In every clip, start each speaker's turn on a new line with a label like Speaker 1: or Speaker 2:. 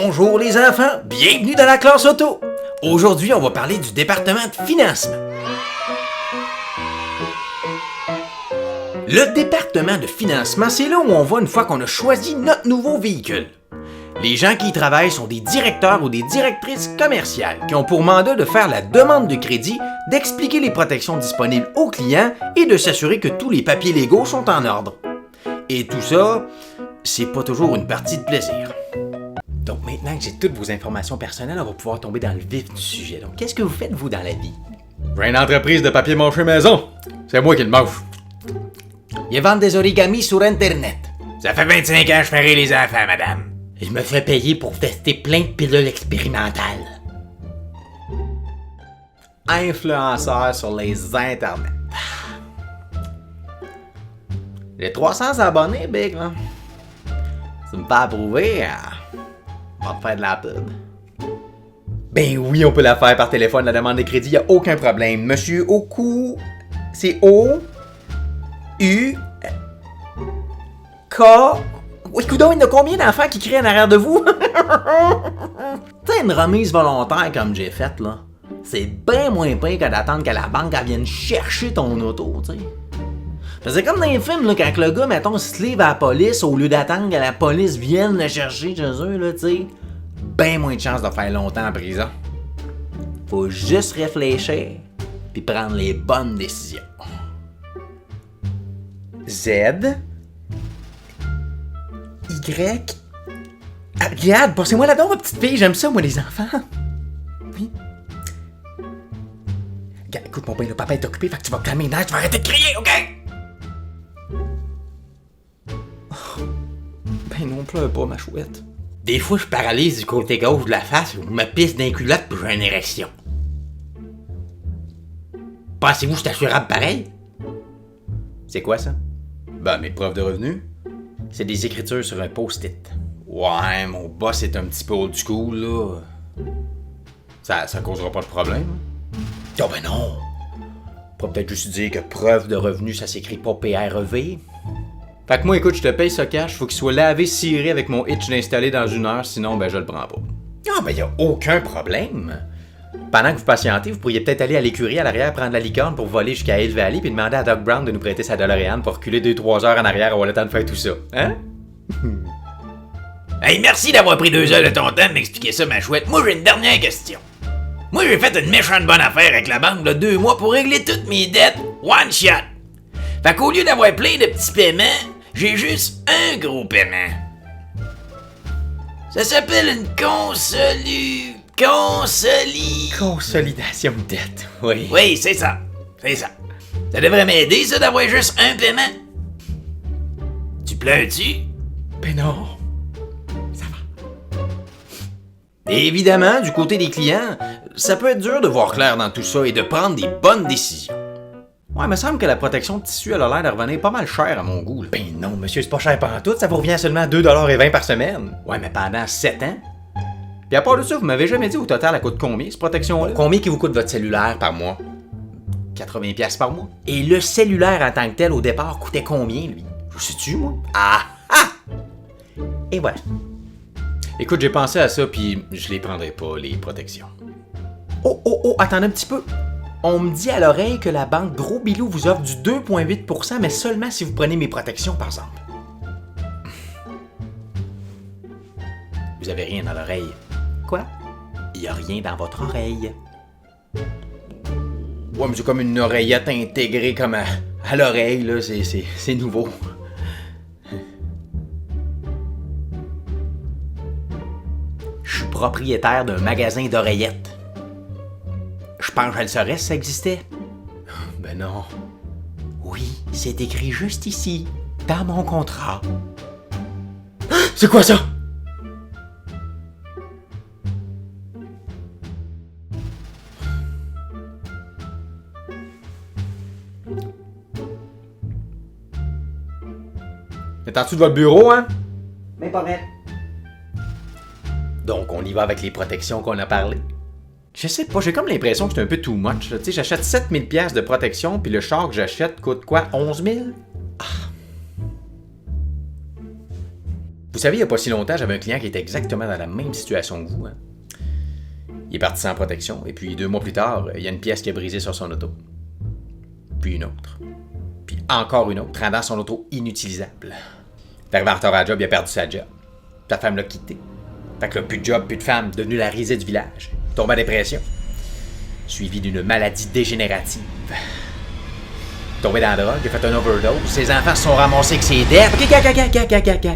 Speaker 1: Bonjour les enfants, bienvenue dans la classe auto. Aujourd'hui, on va parler du département de financement. Le département de financement, c'est là où on va une fois qu'on a choisi notre nouveau véhicule. Les gens qui y travaillent sont des directeurs ou des directrices commerciales qui ont pour mandat de faire la demande de crédit, d'expliquer les protections disponibles aux clients et de s'assurer que tous les papiers légaux sont en ordre. Et tout ça, c'est pas toujours une partie de plaisir. Donc maintenant que j'ai toutes vos informations personnelles, on va pouvoir tomber dans le vif du sujet. Donc qu'est-ce que vous faites vous dans la vie?
Speaker 2: J'ai une entreprise de papier mâché maison. C'est moi qui le mâche.
Speaker 1: Ils vendent des origamis sur Internet.
Speaker 3: Ça fait 25 ans que je ferai les enfants, madame.
Speaker 4: Je me fais payer pour tester plein de pilules expérimentales.
Speaker 1: Influenceur sur les internets. J'ai 300 abonnés, Big, là. Tu me fais approuver, on va te faire de la pub.
Speaker 2: Ben oui, on peut la faire par téléphone, la demande de crédit, y a aucun problème. Monsieur Oku, c'est O U K.
Speaker 1: Oui, coudonc, il y en a combien d'enfants qui crient en arrière de vous? T'sais, une remise volontaire comme j'ai faite, là, c'est bien moins pire que d'attendre que la banque elle vienne chercher ton auto, tu sais. C'est comme dans les films, là, quand le gars, mettons, se livre à la police au lieu d'attendre que la police vienne le chercher chez eux, là, tu sais.
Speaker 2: Ben moins de chances de faire longtemps en prison.
Speaker 1: Faut juste réfléchir, puis prendre les bonnes décisions.
Speaker 2: Z Y. Ah, regarde, passez-moi là-dedans, ma petite fille, j'aime ça, moi, les enfants. Oui. Regarde, écoute, mon père, le papa est occupé, fait que tu vas calmer les nerfs, tu vas arrêter de crier, OK?
Speaker 1: Oh, ben non, pleure pas, ma chouette.
Speaker 4: Des fois, je paralyse du côté gauche de la face ou me pisse d'un culotte puis j'ai une érection. Pensez-vous que c'est assurable pareil?
Speaker 2: C'est quoi ça? Ben, mes preuves de revenus.
Speaker 1: C'est des écritures sur un post-it.
Speaker 2: Ouais, mon boss est un petit peu old school, là. Ça causera pas de problème.
Speaker 1: Oh ben non! On pourrait peut-être juste dire que preuve de revenus, ça s'écrit pas PREV.
Speaker 2: Fait que moi, écoute, je te paye ce cash, faut qu'il soit lavé, ciré avec mon hitch installé dans 1 heure, sinon, ben, je le prends pas.
Speaker 1: Ah ben y a aucun problème! Pendant que vous patientez, vous pourriez peut-être aller à l'écurie à l'arrière prendre la licorne pour voler jusqu'à Hill Valley puis demander à Doc Brown de nous prêter sa DeLorean pour reculer 2-3 heures en arrière avoir le temps de faire tout ça. Hein?
Speaker 3: Hey, merci d'avoir pris 2 heures de ton temps de m'expliquer ça, ma chouette. Moi, j'ai une dernière question. Moi, j'ai fait une méchante bonne affaire avec la banque de 2 mois pour régler toutes mes dettes one shot. Fait qu'au lieu d'avoir plein de petits paiements, j'ai juste un gros paiement. Ça s'appelle une
Speaker 2: Consolidation de dette, oui.
Speaker 3: Oui, c'est ça. C'est ça. Ça devrait m'aider, ça, d'avoir juste un paiement. Tu pleures-tu?
Speaker 2: Ben non.
Speaker 1: Et évidemment, du côté des clients, ça peut être dur de voir clair dans tout ça et de prendre des bonnes décisions. Ouais, il me semble que la protection de tissu elle a l'air de revenir pas mal cher à mon goût. Là.
Speaker 2: Ben non, monsieur, c'est pas cher pantoute, ça vous revient à seulement 2,20$ par semaine.
Speaker 1: Ouais, mais pendant 7 ans.
Speaker 2: Puis à part de ça, vous m'avez jamais dit au total elle coûte combien, cette protection-là?
Speaker 1: Combien qui vous coûte votre cellulaire par mois? 80$ par mois. Et le cellulaire en tant que tel, au départ, coûtait combien, lui? Je sais-tu, moi? Ah! Et voilà.
Speaker 2: Écoute, j'ai pensé à ça, puis je les prendrai pas, les protections.
Speaker 1: Oh, attendez un petit peu. On me dit à l'oreille que la banque Gros Bilou vous offre du 2,8%, mais seulement si vous prenez mes protections, par exemple. Vous avez rien dans l'oreille. Quoi? Il y a rien dans votre oreille.
Speaker 2: Ouais, mais c'est comme une oreillette intégrée comme à l'oreille, là, c'est nouveau.
Speaker 1: Je suis propriétaire d'un magasin d'oreillettes. Je pense que je le saurais si ça existait.
Speaker 2: Ben non.
Speaker 1: Oui, c'est écrit juste ici, dans mon contrat.
Speaker 2: C'est quoi ça? T'es en dessous de votre bureau, hein?
Speaker 1: Mais pas vrai. Donc, on y va avec les protections qu'on a parlé.
Speaker 2: Je sais pas, j'ai comme l'impression que c'est un peu too much. Tu sais, j'achète 7000$ de protection, puis le char que j'achète coûte quoi? 11 000? savez, il n'y a pas si longtemps, j'avais un client qui était exactement dans la même situation que vous. Hein? Il est parti sans protection, et puis 2 mois plus tard, il y a une pièce qui a brisé sur son auto. Puis une autre. Puis encore une autre, rendant son auto inutilisable. Il est arrivé en retard à la job, il a perdu sa job. Sa femme l'a quitté. Fait que là, plus de job, plus de femme, devenu la risée du village. Il tombe en dépression. Suivi d'une maladie dégénérative. Tombé dans la drogue, il a fait un overdose. Ses enfants se sont ramassés avec ses dettes.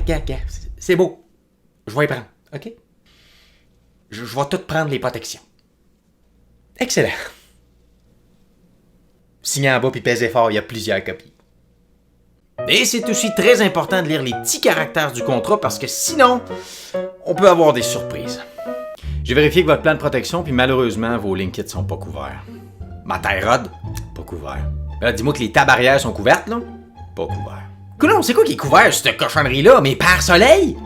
Speaker 2: Ok. C'est beau. Je vais y prendre, ok? Je vais tout prendre les protections. Excellent. Signé en bas puis pesé fort, il y a plusieurs copies.
Speaker 1: Et c'est aussi très important de lire les petits caractères du contrat parce que sinon, on peut avoir des surprises.
Speaker 2: J'ai vérifié que votre plan de protection, puis malheureusement, vos linkits sont pas couverts.
Speaker 1: Ma tie rod,
Speaker 2: Pas couverts.
Speaker 1: là, dis-moi que les tables arrière sont couvertes, là.
Speaker 2: Pas couverts.
Speaker 1: Coulon, c'est quoi qui est couvert, cette cochonnerie-là? Mes pare-soleil?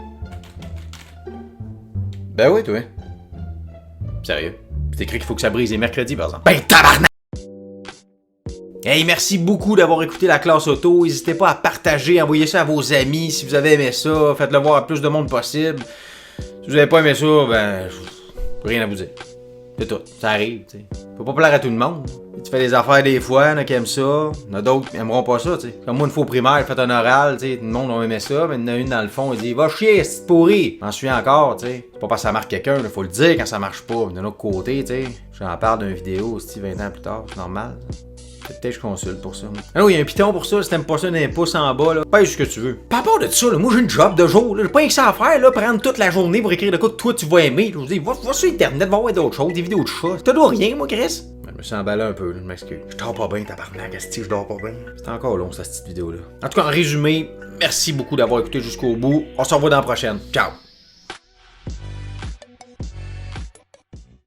Speaker 2: Ben oui, toi. Sérieux. C'est écrit qu'il faut que ça brise les mercredis, par exemple.
Speaker 1: Ben, tabarnak! Hey, merci beaucoup d'avoir écouté la classe auto. N'hésitez pas à partager, envoyer ça à vos amis si vous avez aimé ça. Faites-le voir à plus de monde possible. Si vous avez pas aimé ça, ben, rien à vous dire. C'est tout. Ça arrive, tu sais. Faut pas plaire à tout le monde. Tu fais des affaires des fois, il y en a qui aiment ça. Il y en a d'autres qui aimeront pas ça, tu sais. Comme moi, une fois au primaire, j'ai fait un oral, tu sais. Tout le monde a aimé ça, mais il y en a une dans le fond, il dit va chier, c'est pourri. J'en suis encore, tu sais. C'est pas parce que ça marque quelqu'un, il faut le dire quand ça marche pas. Mais d'un autre côté, tu sais. J'en parle d'une vidéo, 20 ans plus tard, c'est normal. Peut-être que je consulte pour ça. Ah oui, il y a un piton pour ça, si t'aimes pas ça d'un pouce en bas, là. Pêche ce que tu veux. Par rapport de ça, là, moi j'ai une job de jour, là. J'ai pas rien que ça à faire, là, prendre toute la journée pour écrire de quoi que toi tu vas aimer. Je vous dis, va sur internet, va voir d'autres choses, des vidéos de chats. T'as dois rien, moi, Chris. Je me suis emballé un peu, là, je m'excuse. Je dors pas bien, tabarnak, asti, je dors pas bien. C'est encore long, cette petite vidéo-là. En tout cas, en résumé, merci beaucoup d'avoir écouté jusqu'au bout. On se revoit dans la prochaine. Ciao!